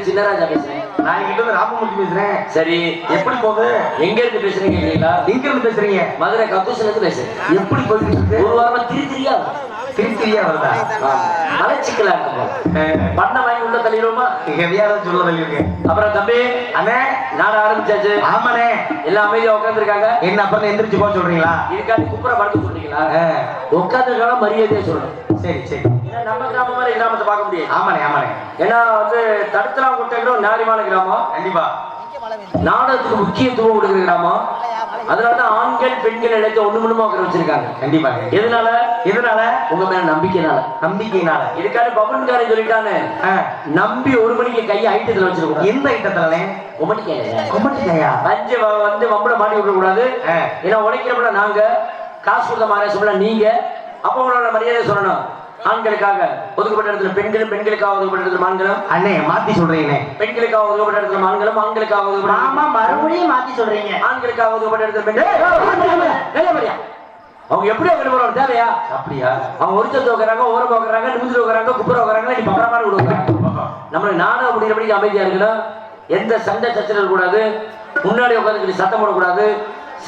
சின்னராஜா பேசுறேன். நான் இங்கிட்ட இருந்து ராமமூர்த்தி பேசுறேன். சரி, எப்படி போகுது? எங்க இருந்து பேசுறீங்க கேக்குறீங்களா? எங்க இருந்து பேசுறீங்க? மதுரை கக்கூஸ்ல இருந்து பேசுறேன். எப்படி போயிட்டு இருக்கு? ஒரு வாரமா திரித்திரியா வருதா? மலைச்சிக்கலா இருக்கு. பண்ண வாங்கி உள்ள தள்ளிடுவோமா? ஹெவியாதான் சொல்ல தள்ளிருக்கேன். அப்புறம் தம்பி அண்ணே நாட ஆரம்பிச்சாச்சு. ஆமாண்ணே. எல்லாம் அமைதியா உட்காந்துருக்காங்க. என்ன அப்புறம் எந்திரிச்சு போக சொல்றீங்களா? இதுக்காண்டி குப்புற படுக்க சொல்றீங்களா? உட்காந்துருக்காங்க, மரியாதையா சொல்லணும். சரி சரி. நம்ம கிராமம் மாதிரி கிராமத்தை பார்க்க முடியாது. ஆமாண்ணே ஆமாண்ணே. ஏன்னா வந்து தடுத்தலாம் குட்டைகளும் நாரிமான கிராமம். கண்டிப்பா நாடகத்துக்கு முக்கியத்துவம் கொடுக்குற கிராமம். அதனாலதான் ஆண்கள் பெண்கள் இடத்தை ஒண்ணு மண்ணுமா வச்சிருக்காங்க. கண்டிப்பா. எதனால? உங்க மேல நம்பிக்கைனால. இதுக்காக பவன்காரன் சொல்லிட்டானே, நம்பி ஒரு மணிக்கு கையை ஐட்டத்துல வச்சிருக்கோம். எந்த ஐட்டத்துல? கொமட்டிக்காயா பஞ்சு வந்து வம்பட மாட்டி விட கூடாது. ஏன்னா உழைக்கிறப்ப நாங்க காசு கொடுத்த மாதிரி சொல்ல நீங்க அப்ப உங்களோட மரியாதை சொல்லணும். ஆண்களுக்காக ஒதுக்கப்பட்ட இடத்துல பெண்களும், பெண்களுக்காக ஒதுக்கப்பட்ட இடத்துல ஆண்களும். அண்ணே மாத்தி சொல்றீங்க. பெண்களுக்காக ஒதுக்கப்பட்ட இடத்துல ஆண்களும், ஆண்களுக்காக ஒதுக்கப்பட்ட. ஆமா, மறுபடியும் மாத்தி சொல்றீங்க. ஆண்களுக்காக ஒதுக்கப்பட்ட இடத்துல பெண்கள். அவங்க எப்படி அவங்க தேவையா? அப்படியா? அவங்க ஒரிச்சல் தோக்குறாங்க, ஓரம் தோக்குறாங்க, நிமிந்து தோக்குறாங்க, குப்புற தோக்குறாங்க. நீ பக்கமா கொடுக்குறாங்க. நம்மளுக்கு நாடகம் முடிகிறபடி அமைதியா இருக்கணும். எந்த சண்டை சச்சரவு கூடாது. முன்னாடி உட்காந்து சத்தம் போடக்கூடாது.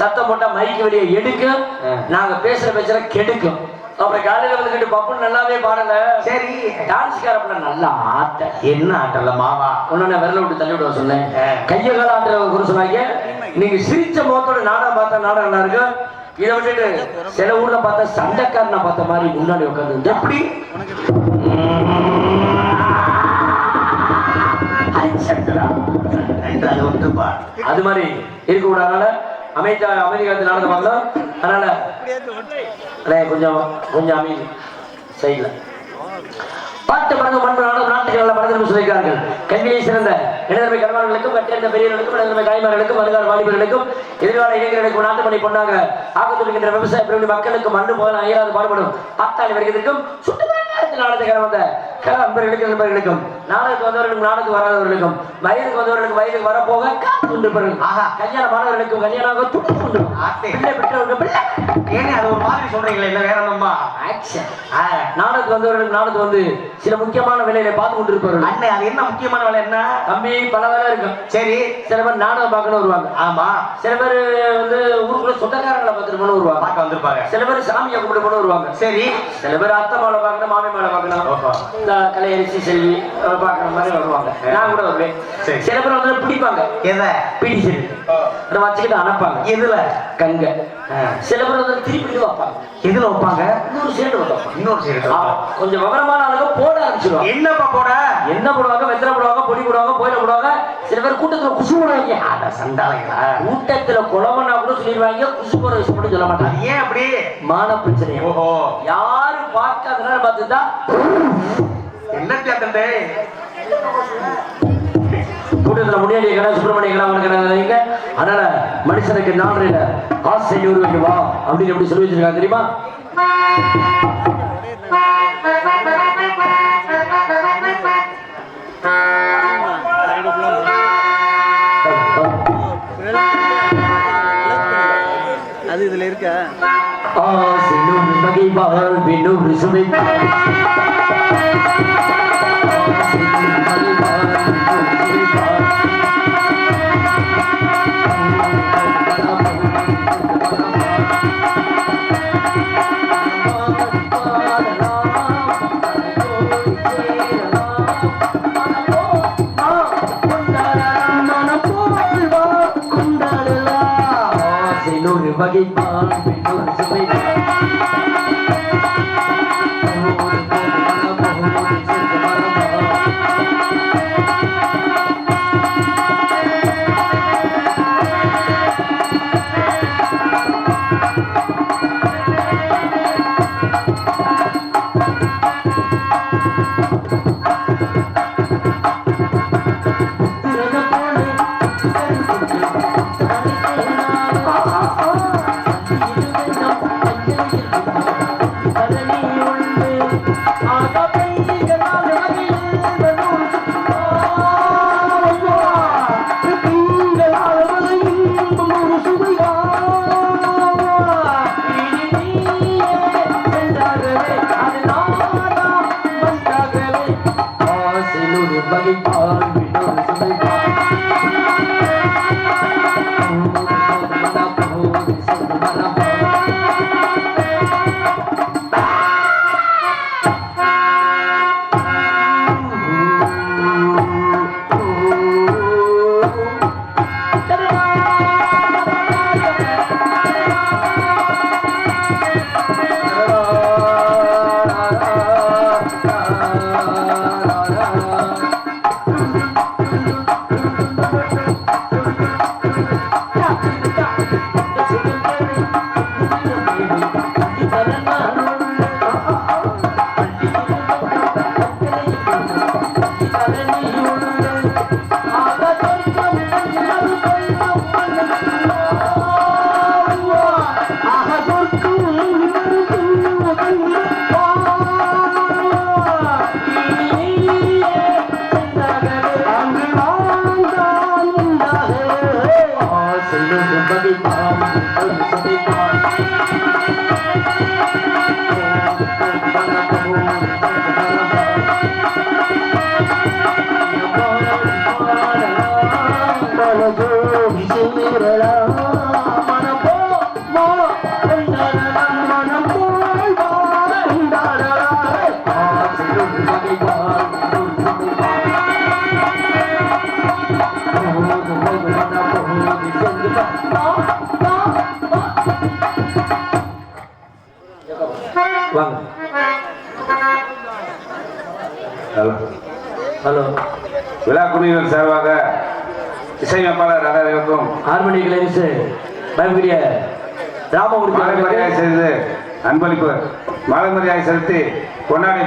சத்தம் போட்டா மைக்கு வெளியே எடுக்கும். நாங்க பேசுற பேசுற கெடுக்கும். அப்புறம் காலையில வந்துட்டு பப்புன்னு நல்லாவே பாடல. சரி, டான்ஸ்காரப்பட நல்லா ஆட்ட. என்ன ஆட்டல மாவா? ஒன்னு விரல விட்டு தள்ளி விட சொன்னேன். கைய கால ஆட்டுற குரு சொன்னாங்க. நீங்க சிரிச்ச முகத்தோட நாடகம் பார்த்தா நாடகம் நல்லா இருக்கு. இதை விட்டுட்டு சில ஊர்ல பார்த்தா சண்டைக்காரனை பார்த்த மாதிரி முன்னாடி உட்காந்து எப்படி அது மாதிரி இருக்க கூடாது. அமைதி காலத்து நாடகம் பார்த்தோம். அதனால கொஞ்சம் அமைதி செய்யல. பாட்டு மறந்து மண் நாட்டுக்கு நல்ல மனதில் சொல்லியிருக்கார்கள். கல்வியை சிறந்த இளைஞர்மை கணவர்களுக்கும், கற்றறிந்த பெரியவர்களுக்கும், இளைஞர்மை தாய்மார்களுக்கும், வருங்கால வாலிபர்களுக்கும், எதிர்கால இளைஞர்களுக்கும், நாட்டு பணி பொண்ணாக ஆக்கத்துடுகின்ற விவசாய பிரிவு மக்களுக்கும் மண்ணு போல அயராது பாடுபடும் பாத்தாளி வருகிறதுக்கும் நாடகத்துக்கு வந்த அன்பர்களுக்கும் நண்பர்களுக்கும், நாடகத்துக்கு வந்தவர்களுக்கும் நாடகத்துக்கு வராதவர்களுக்கும், வயதுக்கு வந்தவர்களுக்கும் வயதுக்கு வரப்போக கல்யாண மாணவர்களுக்கும் கல்யாணம் பிள்ளை பெற்றவர்களுக்கு பிள்ளை. ஏன்னு அது ஒரு மாதிரி சொல்றீங்களே, என்ன வேற நம்ம நாடகத்துக்கு வந்தவர்களுக்கு நாடகத்துக்கு வந்து சில முக்கியமான வேலையை பார்த்து கொண்டிருப்பார்கள். அண்ணே, அது என்ன முக்கியமான வேலை? என்ன தம்பி? பல வேலை இருக்கும். சரி, சில பேர் நாடகம் பார்க்கணும் வருவாங்க. ஆமா. சில பேர் வந்து ஊருக்குள்ள சொந்தக்காரங்களை பார்த்துட்டு போன வருவாங்க, பார்க்க வந்திருப்பாங்க. சில பேர் சாமியை கும்பிட்டு போன வருவாங்க. சரி, சில பேர் அத்தை மாலை பார்க்கணும், மாமி மாலை பார்க்கணும், இந்த கலையரிசி செல்வி பார்க்கற மாதிரி வருவாங்க. நான் கூட வருவேன். சில பேர் வந்து பிடிப்பாங்க. எதை? பிடி செல்வி வச்சுக்கிட்டு அனுப்பாங்க. எதுல? கங்க. சில பேர் வந்து திருப்பி வைப்பாங்க. எதுல வைப்பாங்க? இன்னொரு சீட்டு வைப்பாங்க. இன்னொரு சீட்டு கொஞ்சம் விவரமான ஆளுங்க போட ஆரம்பிச்சிருவாங்க. என்னப்பா போட? என்ன போடுவாங்க? வெத்தலை போடுவாங்க, பொடி போடுவாங்க, கோயில போடுவாங்க. சில பேர் கூட்டத்துல குசு போடுவாங்க. அத சண்டாளைங்களா? கூட்டத்துல குழம்புனா கூட சொல்லிடுவாங்க, குசு போட விஷயம் மட்டும் சொல்ல மாட்டாங்க. ஏன் அப்படி? மான பிரச்சனை. ஓஹோ. யாரும் பார்க்காதனால பார்த்துதான் என்ன கேட்டே கூட்டத்தில் முன்னாடி கடை சுப்பிரமணிய கடை கிடையாதுங்க. அதனால மனுஷனுக்கு 4 ஆசை 100 வா அப்படின்னு எப்படி சொல்லி வச்சிருக்காங்க தெரியுமா? அது இதுல இருக்க ஆசை 100 வகை வாழ்வின் 100 சுவை வகை வாழ்வின் 100 சுவை ஹலோ விழா குழுவினர் சார்பாக இசையமைப்பாளர் அனைவருக்கும் ஹார்மோனி கிளைஸ் பயன்பெரிய ராமமூர்த்தி மாலை மரியாதை செய்து அன்பளிப்பு மாலை மரியாதை செலுத்தி கொண்டாடி